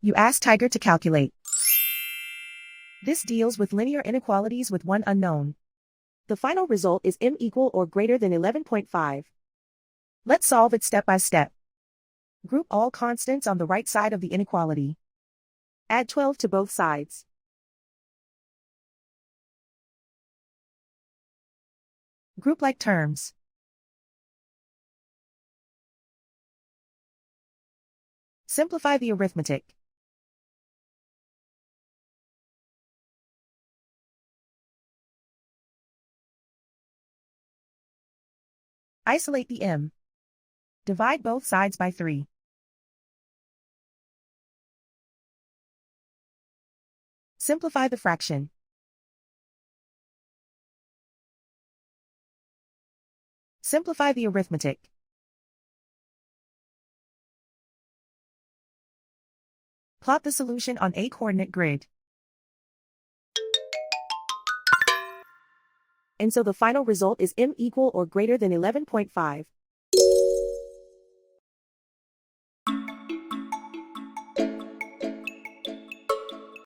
You ask Tiger to calculate. This deals with linear inequalities with one unknown. The final result is m equal or greater than 11.5. Let's solve it step by step. Group all constants on the right side of the inequality. Add 12 to both sides. Group like terms. Simplify the arithmetic. Isolate the m. Divide both sides by 3. Simplify the fraction. Simplify the arithmetic. Plot the solution on a coordinate grid. And so the final result is m equal or greater than 11.5.